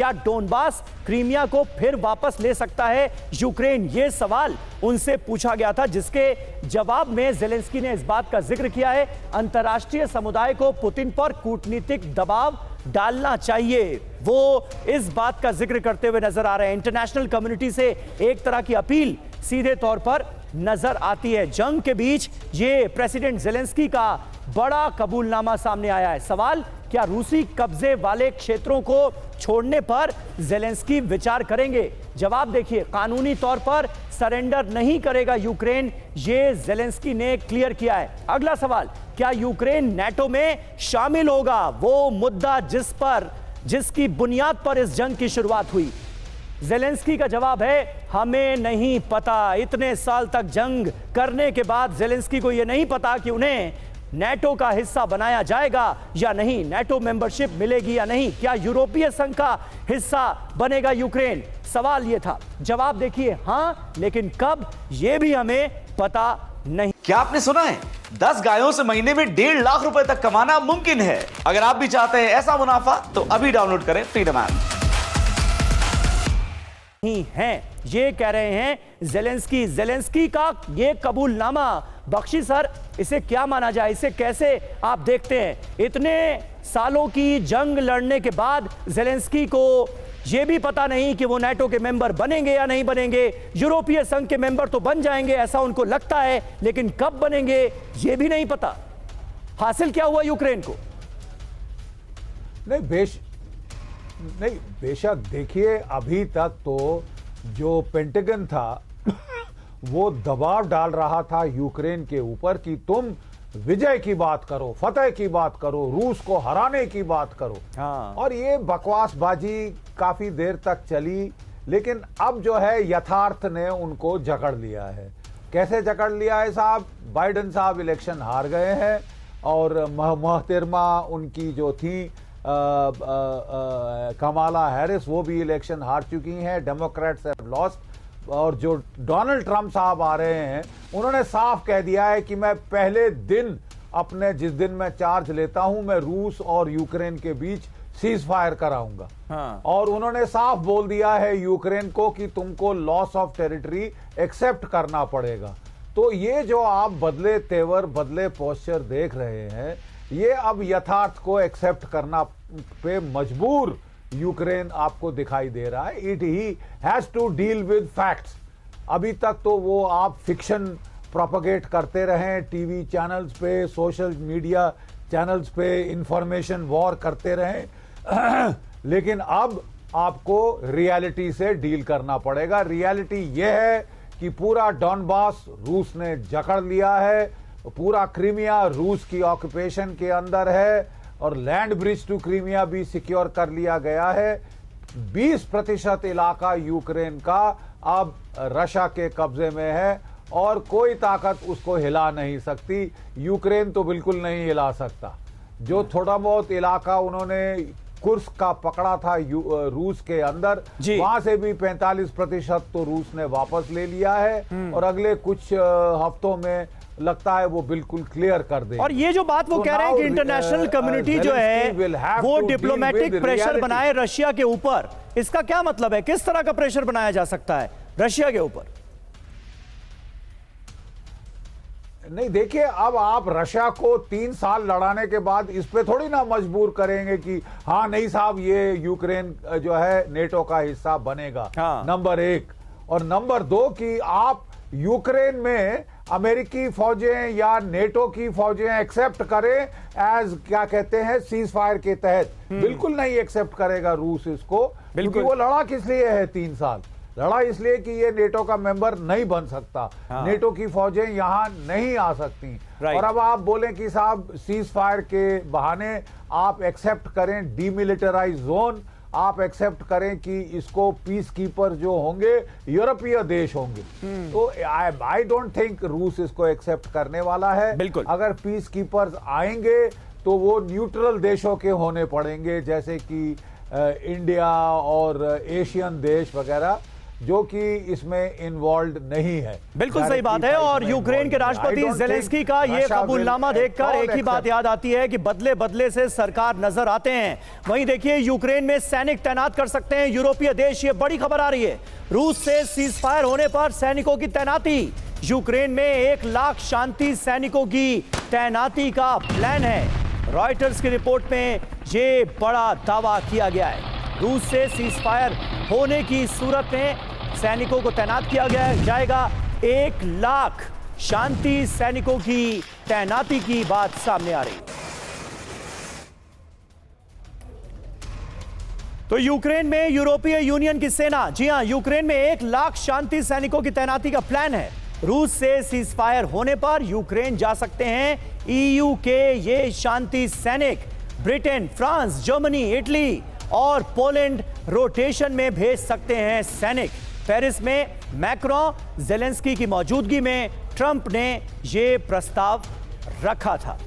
क्या Donbas Crimea को फिर वापस ले सकता है यूक्रेन? यह सवाल उनसे पूछा गया था, जिसके जवाब में ज़ेलेंस्की ने इस बात का जिक्र किया है अंतर्राष्ट्रीय समुदाय को पुतिन पर कूटनीतिक दबाव डालना चाहिए। वो इस बात का जिक्र करते हुए नजर आ रहे हैं। इंटरनेशनल कम्युनिटी से एक तरह की अपील सीधे तौर पर नजर आती है। जंग के बीच ये प्रेसिडेंट ज़ेलेंस्की का बड़ा कबूलनामा सामने आया है। सवाल, क्या रूसी कब्जे वाले क्षेत्रों को छोड़ने पर ज़ेलेंस्की विचार करेंगे? जवाब देखिए, कानूनी तौर पर सरेंडर नहीं करेगा यूक्रेन, ये ज़ेलेंस्की ने क्लियर किया है। अगला सवाल, क्या यूक्रेन नाटो में शामिल होगा? वो मुद्दा जिसकी बुनियाद पर इस जंग की शुरुआत हुई। ज़ेलेंस्की का जवाब है, हमें नहीं पता। इतने साल तक जंग करने के बाद ज़ेलेंस्की को यह नहीं पता कि उन्हें नाटो का हिस्सा बनाया जाएगा या नहीं, नाटो मेंबरशिप मिलेगी या नहीं, क्या यूरोपीय संघ का हिस्सा बनेगा यूक्रेन? सवाल यह था। जवाब देखिए, हां, लेकिन कब, यह भी हमें पता नहीं। क्या आपने सुना है 10 गायों से महीने में 1.5 लाख रुपए तक कमाना मुमकिन है? अगर आप भी चाहते हैं ऐसा मुनाफा तो अभी डाउनलोड करें फ्रीडम ऐप। ही हैं, ये कह रहे हैं ज़ेलेंस्की का ये कबूलनामा। बख्शी सर, इसे क्या माना जाए, इसे कैसे आप देखते हैं? इतने सालों की जंग लड़ने के बाद ज़ेलेंस्की को ये भी पता नहीं कि वो नाटो के मेंबर बनेंगे या नहीं बनेंगे। यूरोपीय संघ के मेंबर तो बन जाएंगे ऐसा उनको लगता है, लेकिन कब बनेंगे ये भी नहीं पता। हासिल क्या हुआ यूक्रेन को? नहीं, बेशक देखिए, अभी तक तो जो पेंटागन था वो दबाव डाल रहा था यूक्रेन के ऊपर कि तुम विजय की बात करो, फतेह की बात करो, रूस को हराने की बात करो। हाँ। और ये बकवासबाजी काफी देर तक चली, लेकिन अब जो है यथार्थ ने उनको जकड़ लिया है। कैसे जकड़ लिया है साहब? बाइडेन साहब इलेक्शन हार गए हैं और मोहतरमा उनकी जो थी कमाला हैरिस, वो भी इलेक्शन हार चुकी हैं। Democrats have lost. और जो डोनाल्ड ट्रंप साहब आ रहे हैं, उन्होंने साफ कह दिया है कि मैं पहले दिन जिस दिन मैं चार्ज लेता हूं, मैं रूस और यूक्रेन के बीच सीज फायर कराऊंगा। हाँ। और उन्होंने साफ बोल दिया है यूक्रेन को कि तुमको लॉस ऑफ टेरिटरी एक्सेप्ट करना पड़ेगा। तो ये जो आप बदले तेवर, बदले पोस्चर देख रहे हैं, ये अब यथार्थ को एक्सेप्ट करना पे मजबूर यूक्रेन आपको दिखाई दे रहा है। It he has to deal with facts. अभी तक तो वो आप फिक्शन प्रोपगेट करते रहें, टीवी चैनल्स पे, सोशल मीडिया चैनल्स पे इंफॉर्मेशन वॉर करते रहें लेकिन अब आपको रियलिटी से डील करना पड़ेगा। रियलिटी ये है कि पूरा डॉनबास रूस ने जकड़ लिया है, पूरा क्रीमिया रूस की ऑक्यूपेशन के अंदर है और लैंड ब्रिज टू क्रीमिया भी सिक्योर कर लिया गया है। 20% इलाका यूक्रेन का अब रशिया के कब्जे में है और कोई ताकत उसको हिला नहीं सकती। यूक्रेन तो बिल्कुल नहीं हिला सकता। जो थोड़ा बहुत इलाका उन्होंने कुर्स्क का पकड़ा था रूस के अंदर, वहां से भी 45% तो रूस ने वापस ले लिया है और अगले कुछ हफ्तों में लगता है वो बिल्कुल क्लियर कर दे। और ये जो बात वो कह रहे हैं कि इंटरनेशनल कम्युनिटी जो है वो डिप्लोमेटिक प्रेशर बनाए रशिया के ऊपर, इसका क्या मतलब है? किस तरह का प्रेशर बनाया जा सकता है रशिया के ऊपर? नहीं, देखिए, अब आप रशिया को 3 साल लड़ाने के बाद इस पे थोड़ी ना मजबूर करेंगे कि हाँ नहीं साहब, ये यूक्रेन जो है नेटो का हिस्सा बनेगा। हाँ। नंबर 1। और नंबर 2 कि आप यूक्रेन में अमेरिकी फौजें या नेटो की फौजें एक्सेप्ट करें एज क्या कहते हैं सीज फायर के तहत, बिल्कुल नहीं एक्सेप्ट करेगा रूस इसको। क्योंकि वो लड़ा किस लिए है 3 साल? लड़ा इसलिए कि ये नेटो का मेंबर नहीं बन सकता। हाँ। नेटो की फौजें यहां नहीं आ सकती। और अब आप बोलें कि साहब सीज फायर के बहाने आप एक्सेप्ट करें डीमिलिटराइज जोन, आप एक्सेप्ट करें कि इसको पीस कीपर जो होंगे यूरोपीय देश होंगे, तो आई डोंट थिंक रूस इसको एक्सेप्ट करने वाला है। बिल्कुल। अगर पीस कीपर्स आएंगे तो वो न्यूट्रल देशों के होने पड़ेंगे, जैसे कि इंडिया और एशियन देश वगैरह। जो कि इसमें इन्वॉल्व नहीं है। बिल्कुल सही बात है। और यूक्रेन के राष्ट्रपति जेलेंस्की का ये कबूलनामा देखकर एक ही बात याद आती है कि बदले बदले से सरकार नजर आते हैं। वहीं देखिए, यूक्रेन में सैनिक तैनात कर सकते हैं यूरोपीय देश, ये बड़ी खबर आ रही है। रूस से सीजफायर होने पर सैनिकों की तैनाती। यूक्रेन में 1 लाख शांति सैनिकों की तैनाती का प्लान है। रॉयटर्स की रिपोर्ट में ये बड़ा दावा किया गया है। रूस से सीजफायर होने की सूरत में सैनिकों को तैनात किया जाएगा। 1 लाख शांति सैनिकों की तैनाती की बात सामने आ रही है। तो यूक्रेन में यूरोपीय यूनियन की सेना, जी हां, यूक्रेन में 1 लाख शांति सैनिकों की तैनाती का प्लान है। रूस से सीजफायर होने पर यूक्रेन जा सकते हैं ईयू के ये शांति सैनिक। ब्रिटेन, फ्रांस, जर्मनी, इटली और पोलैंड रोटेशन में भेज सकते हैं सैनिक। पेरिस में मैक्रोन, जेलेंस्की की मौजूदगी में ट्रंप ने यह प्रस्ताव रखा था।